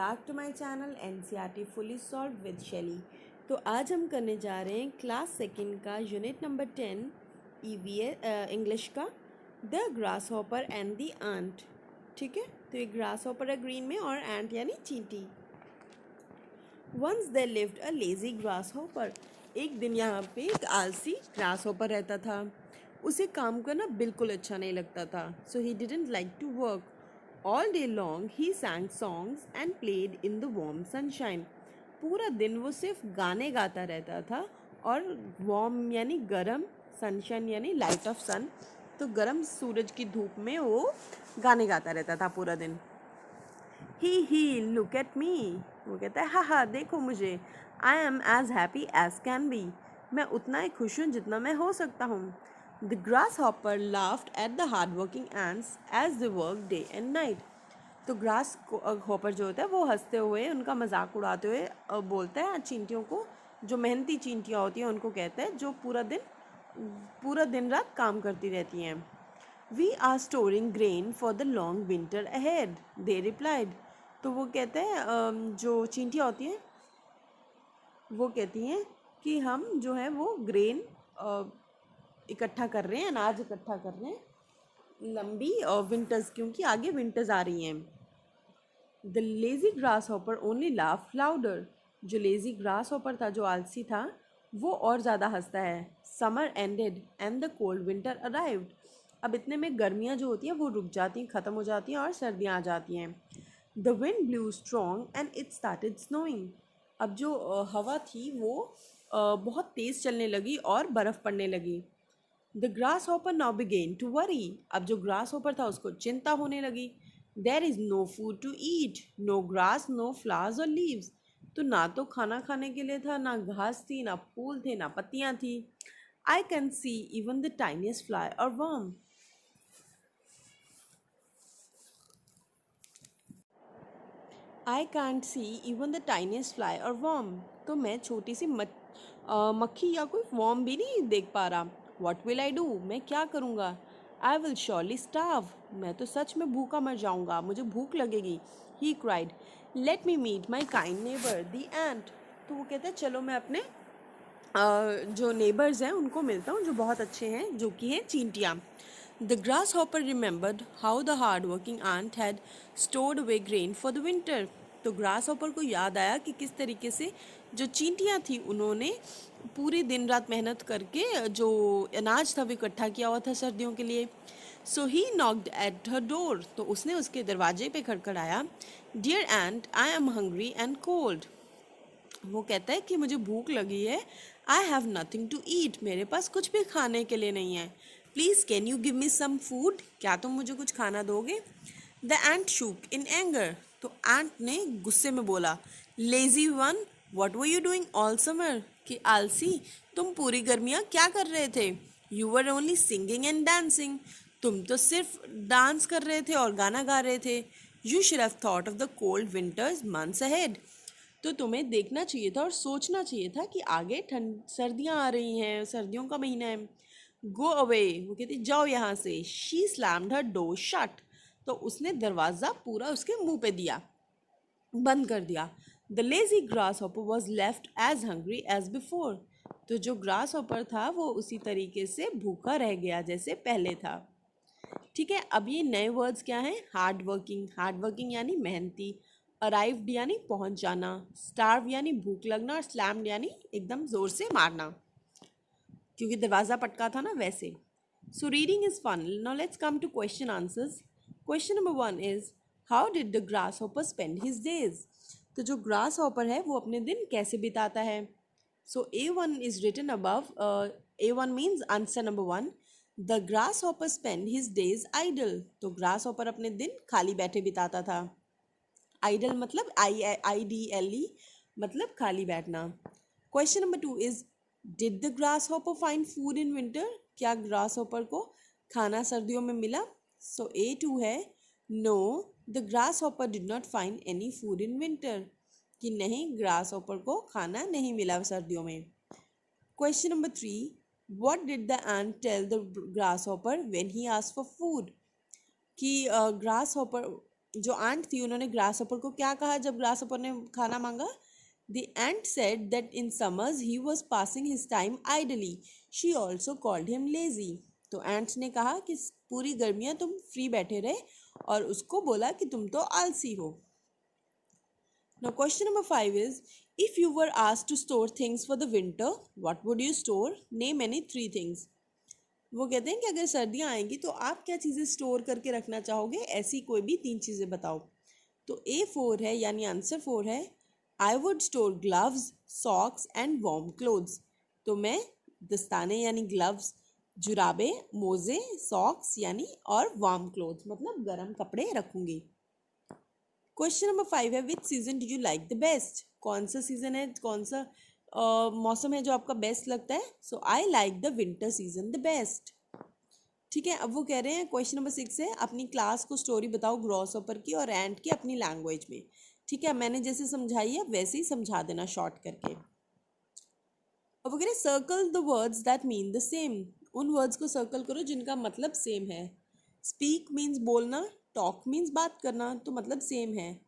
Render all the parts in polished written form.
Back to my channel NCERT fully solved with Shaily. तो आज हम करने जा रहे हैं क्लास सेकंड का यूनिट नंबर 10 ईवीएस इंग्लिश का the grasshopper and the ant. ठीक है, तो ये ग्रास हॉपर है ग्रीन में और एंट यानी चींटी। Once there lived a lazy grasshopper. एक दिन यहाँ पे एक आलसी ग्रास हॉपर रहता था। उसे काम करना बिल्कुल अच्छा नहीं लगता था। So he didn't like to work. All day long he sang songs and played in the warm sunshine. पूरा दिन वो सिर्फ गाने गाता रहता था और वार्म यानी गरम, सनशाइन यानी लाइट ऑफ सन, तो गरम सूरज की धूप में वो गाने गाता रहता था पूरा दिन। He look at me. वो कहता है हा हा देखो मुझे। I am as happy as can be. मैं उतना ही खुश हूँ जितना मैं हो सकता हूँ। The grasshopper laughed at the hard working ants as the work day and night. तो ग्रास हॉपर जो होता है वो हंसते हुए उनका मजाक उड़ाते हुए बोलता है चींटियों को, जो मेहनती चींटियाँ होती हैं उनको कहता है, जो पूरा दिन रात काम करती रहती हैं। We are storing grain for the long winter ahead, they replied. तो वो कहते हैं, जो चींटियाँ होती हैं वो कहती हैं कि हम जो है वो ग्रेन इकट्ठा कर रहे हैं, अनाज इकट्ठा कर रहे हैं लंबी विंटर्स, क्योंकि आगे विंटर्स आ रही हैं। The lazy grass hopper only laugh louder. जो लेजी ग्रास हॉपर था, जो आलसी था, वो और ज़्यादा हंसता है। Summer ended and the cold winter arrived. अब इतने में गर्मियाँ जो होती हैं वो रुक जाती हैं, ख़त्म हो जाती हैं और सर्दियाँ आ जाती हैं। The wind blue strong and it started snowing. अब जो हवा थी वो बहुत तेज़ चलने लगी और बर्फ़ पड़ने लगी। The grasshopper now began to worry. अब जो ग्रास हॉपर था उसको चिंता होने लगी। There is no food to eat, no grass, no flowers और लीव्स। तो ना तो खाना खाने के लिए था, ना घास थी, ना फूल थे, ना पत्तियाँ थी। I can see even the tiniest fly or worm. I can't see even the tiniest fly or worm. तो मैं छोटी सी मक्खी या कोई वर्म भी नहीं देख पा रहा। वॉट विल आई डू, मैं क्या करूँगा। I will surely starve. मैं तो सच में भूखा मर जाऊँगा, मुझे भूख लगेगी। He cried, let me meet my kind neighbour the ant. तो वो कहता है चलो मैं अपने जो नेबर्स हैं उनको मिलता हूँ, जो बहुत अच्छे हैं, जो कि हैं चींटियाँ। The grasshopper remembered how the hard working ant had stored away grain for the winter. तो ग्रास हॉपर को याद आया कि किस तरीके से जो चींटियाँ थी उन्होंने पूरी दिन रात मेहनत करके जो अनाज था वो इकट्ठा किया हुआ था सर्दियों के लिए। So he knocked at her door. तो उसने उसके दरवाजे पे खड़खड़ाया। Dear ant, I am hungry and cold. वो कहता है कि मुझे भूख लगी है। I have nothing to eat, मेरे पास कुछ भी खाने के लिए नहीं है। Please can you give me some food, क्या तुम मुझे कुछ खाना दोगे। The ant shook in anger. तो एंट ने गुस्से में बोला, lazy one, what were you doing all summer. कि आलसी, तुम पूरी गर्मियाँ क्या कर रहे थे। You were only singing and dancing. तुम तो सिर्फ डांस कर रहे थे और गाना गा रहे थे। You should have thought of the cold winters months ahead. तो तुम्हें देखना चाहिए था और सोचना चाहिए था कि आगे ठंड सर्दियाँ आ रही हैं, सर्दियों का महीना है। गो अवे, वो कहती जाओ यहाँ से। She slammed her door shut. तो उसने दरवाज़ा पूरा उसके मुंह पे दिया, बंद कर दिया। The lazy grasshopper was left as hungry as before. तो जो ग्रास हॉपर था वो उसी तरीके से भूखा रह गया जैसे पहले था। ठीक है, अब ये नए वर्ड्स क्या हैं। हार्ड वर्किंग, हार्ड वर्किंग यानी मेहनती। अराइव्ड यानी पहुंच जाना। स्टार्व यानी भूख लगना। और स्लैम्ड यानी एकदम जोर से मारना, क्योंकि दरवाज़ा पटका था ना वैसे। So reading is fun. Now let's come to question answers. Question number 1 is how did the grasshopper spend his days. तो जो ग्रास हॉपर है वो अपने दिन कैसे बिताता है। So A1 is written above. A1 means answer number 1, the grasshopper spend his days idle. तो ग्रास हॉपर अपने दिन खाली बैठे बिताता था। आइडल मतलब IDLE, मतलब खाली बैठना। Question number 2 is did the grasshopper find food in winter. क्या ग्रास हॉपर को खाना सर्दियों में मिला। सो A2 है no, the grasshopper did not find any food in winter. कि नहीं, ग्रास हॉपर को खाना नहीं मिला सर्दियों में। Question number 3, what did the ant tell the grasshopper when he asked for food. कि ग्रास हॉपर जो आंट थी उन्होंने ग्रासहॉपर को क्या कहा जब ग्रासहॉपर ने खाना मांगा? The ant said that in summers he was passing his time idly. She also called him lazy. तो ants ने कहा कि पूरी गर्मियाँ तुम फ्री बैठे रहे और उसको बोला कि तुम तो आलसी हो. Now question number 5 is, if you were asked to store things for the winter, what would you store? Name any 3 things. वो कहते हैं कि अगर सर्दियाँ आएंगी तो आप क्या चीज़ें स्टोर करके रखना चाहोगे, ऐसी कोई भी 3 चीज़ें बताओ. तो A4 है, यानी आंसर 4 है. I would store gloves, socks and warm clothes. तो मैं दस्ताने यानी ग्लव्स, जुराबे, मोजे, सॉक्स यानी और वार्म क्लोथ्स मतलब गर्म कपड़े रखूंगी. क्वेश्चन नंबर 5 है, विच season do you like the best? कौन सा सीजन है, कौन सा मौसम है जो आपका बेस्ट लगता है? So I like the winter season the best. ठीक है, अब वो कह रहे हैं क्वेश्चन नंबर 6 है, अपनी क्लास को स्टोरी बताओ ग्रॉसहॉपर की और एंट की अपनी लैंग्वेज में. ठीक है, मैंने जैसे समझाई है वैसे ही समझा देना शॉर्ट करके. अब वो कह रहे circle the words that mean the same. उन वर्ड्स को सर्कल करो जिनका मतलब सेम है. स्पीक मीन्स बोलना, टॉक मीन्स बात करना, तो मतलब सेम है.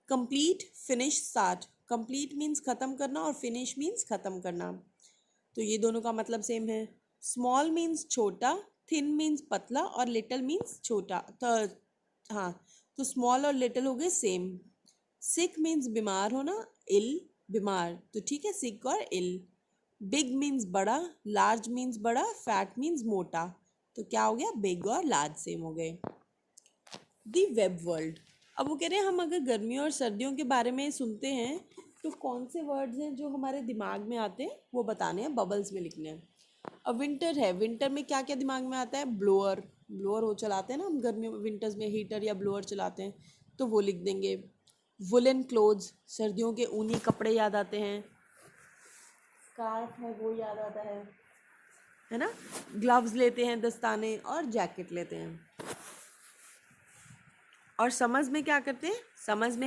Complete, finish, start. Complete means ख़त्म करना और फिनिश मीन्स ख़त्म करना, तो ये दोनों का मतलब सेम है. स्मॉल मीन्स छोटा, थिन मीन्स पतला और लिटिल मीन्स छोटा. तो हाँ, तो स्मॉल और लिटिल हो गए सेम. सिक मीन्स बीमार होना, इल बीमार, तो ठीक है सिक और इल. बिग मीन्स बड़ा, लार्ज मीन्स बड़ा, फैट मीन्स मोटा, तो क्या हो गया, बिग और लार्ज सेम हो गए. दी वेब वर्ल्ड. अब वो कह रहे हैं हम अगर गर्मियों और सर्दियों के बारे में सुनते हैं तो कौन से वर्ड्स हैं जो हमारे दिमाग में आते हैं वो बताने हैं, बबल्स में लिखने हैं. अब विंटर है, विंटर में क्या क्या दिमाग में आता है? ब्लोअर, ब्लोअर वो चलाते हैं ना हम गर्मियों में, विंटर्स में हीटर या ब्लोअर चलाते हैं, तो वो लिख देंगे. वुलन क्लोथ्स, सर्दियों के ऊनी कपड़े याद आते हैं. स्कार्फ है वो याद आता है ना. ग्लव्स लेते हैं, दस्ताने और जैकेट लेते हैं. और समर्स में क्या करते हैं? समर्स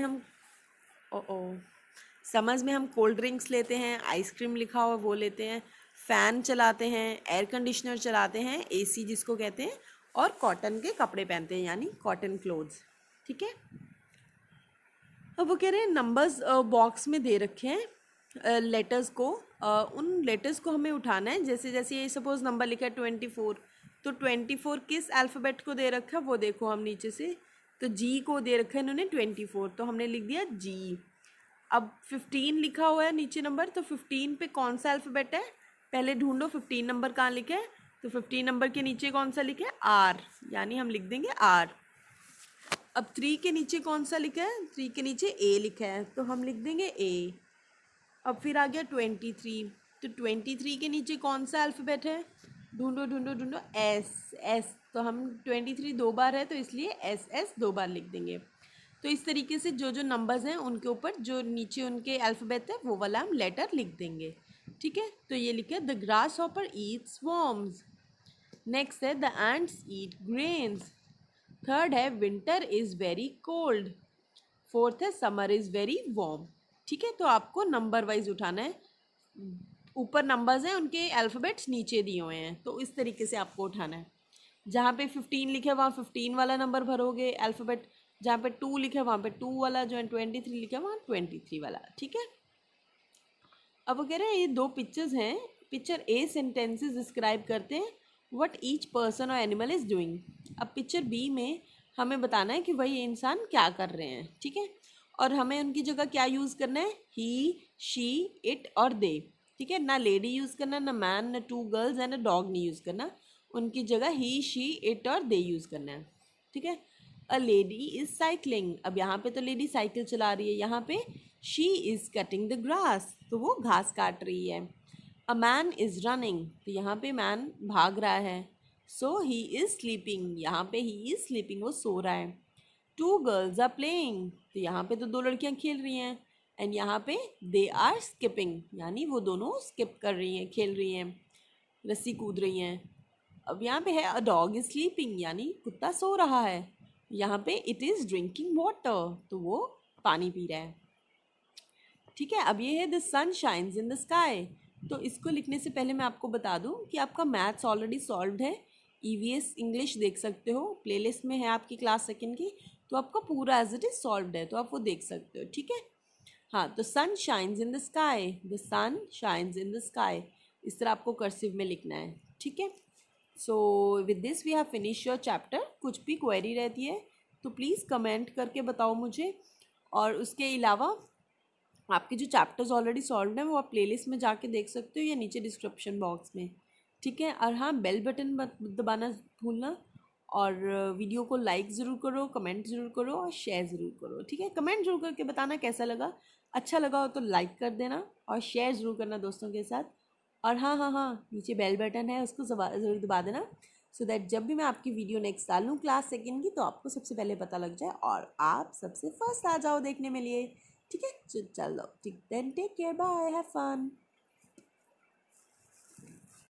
में हम कोल्ड ड्रिंक्स लेते हैं, आइसक्रीम लिखा हुआ वो लेते हैं, फ़ैन चलाते हैं, एयर कंडीशनर चलाते हैं, एसी जिसको कहते हैं, और कॉटन के कपड़े पहनते हैं यानी कॉटन क्लोथ्स. ठीक है, अब वो कह रहे हैं नंबर्स बॉक्स में दे रखे हैं लेटर्स को. उन लेटर्स को हमें उठाना है. जैसे जैसे ये सपोज नंबर लिखा है 24, तो 24 किस अल्फ़ाबेट को दे रखा है वो देखो हम नीचे से. तो जी को दे रखा है इन्होंने 24, तो हमने लिख दिया जी. अब 15 लिखा हुआ है नीचे नंबर, तो 15 पे कौन सा अल्फ़ाबेट है पहले ढूंढो. 15 नंबर कहाँ लिखा है? तो 15 नंबर के नीचे कौन सा लिखा है? आर, यानी हम लिख देंगे आर. अब 3 के नीचे कौन सा लिखा है? 3 के नीचे ए लिखा है, तो हम लिख देंगे ए. अब फिर आ गया 23, तो 23 के नीचे कौन सा अल्फ़ाबेट है? ढूंढो ढूंढो ढूंढो, एस. एस, तो हम 23 2 बार है तो इसलिए एस एस 2 बार लिख देंगे. तो इस तरीके से जो जो नंबर्स हैं उनके ऊपर जो नीचे उनके अल्फ़ाबेट है वो वाला हम लेटर लिख देंगे. ठीक है, तो ये लिखे the grasshopper eats worms. Next है the ants eat grains. Third है winter is very cold. Fourth है समर इज़ वेरी वार्म. ठीक है, तो आपको नंबर वाइज उठाना है. ऊपर नंबर्स हैं, उनके अल्फ़ाबेट्स नीचे दिए हुए हैं, तो इस तरीके से आपको उठाना है. जहाँ पे 15 लिखा है वहाँ 15 वाला नंबर भरोगे अल्फ़ाबेट. जहाँ पे 2 लिखा है वहाँ पे 2 वाला, जो है 23 लिखा है वहाँ 23 वाला. ठीक है, अब वो कह रहे हैं ये 2 पिक्चर्स हैं. पिक्चर ए सेंटेंसेस डिस्क्राइब करते हैं व्हाट ईच पर्सन और एनिमल इज़ डूइंग. अब पिक्चर बी में हमें बताना है कि वही इंसान क्या कर रहे हैं. ठीक है, और हमें उनकी जगह क्या यूज़ करना है? ही, शी, इट और दे. ठीक है, ना लेडी यूज़ करना, ना मैन, ना 2 गर्ल्स एंड अ डॉग नहीं यूज़ करना. उनकी जगह ही, शी, इट और दे यूज़ करना है. ठीक है, अ लेडी इज़ साइकिलिंग. अब यहाँ पे तो लेडी साइकिल चला रही है, यहाँ पे she is cutting the grass, तो वो घास काट रही है. अ मैन इज़ रनिंग, तो यहाँ पे मैन भाग रहा है. सो ही इज़ स्लीपिंग, यहाँ पे ही इज़ स्लीपिंग, वो सो रहा है. 2 गर्ल्स आर प्लेइंग, तो यहाँ पे तो 2 लड़कियाँ खेल रही हैं. एंड यहाँ पे दे आर स्किपिंग, यानी वो दोनों स्किप कर रही हैं, खेल रही हैं, रस्सी कूद रही हैं. अब यहाँ पे है अ डॉग इज़ स्लीपिंग, यानी कुत्ता सो रहा है. यहाँ पे इट इज़ ड्रिंकिंग वाटर, तो वो पानी पी रहा है. ठीक है, अब ये है the sun shines in the sky. तो इसको लिखने से पहले मैं आपको बता दूं कि आपका मैथ्स ऑलरेडी सॉल्व्ड है. ईवीएस इंग्लिश देख सकते हो, प्लेलिस्ट में है आपकी क्लास सेकंड की, तो आपका पूरा एज इट इज सॉल्व्ड है, तो आप वो देख सकते हो, ठीक है। हाँ, तो sun shines in the sky, the sun shines in the sky, इस तरह आपको कर्सिव में लिखना है, ठीक है। So with this we have finish your chapter. कुछ भी क्वेरी रहती है तो प्लीज़ कमेंट करके बताओ मुझे। और उसके अलावा आपके जो चैप्टर्स ऑलरेडी सॉल्व हैं वो आप प्लेलिस्ट में जाके देख सकते हो या नीचे डिस्क्रिप्शन बॉक्स में, ठीक है। और हाँ, बेल बटन दबाना भूलना, और वीडियो को लाइक ज़रूर करो, कमेंट ज़रूर करो और शेयर ज़रूर करो, ठीक है। कमेंट ज़रूर करके बताना कैसा लगा, अच्छा लगा हो तो लाइक कर देना और शेयर ज़रूर करना दोस्तों के साथ। और हाँ हाँ हाँ, नीचे बेल बटन है उसको ज़रूर दबा देना, सो दैट जब भी मैं आपकी वीडियो नेक्स्ट डालूँ क्लास सेकेंड की तो आपको सबसे पहले पता लग जाए और आप सबसे फर्स्ट आ जाओ देखने में लिए, ठीक है। चलो ठीक, then take care, bye, have fun.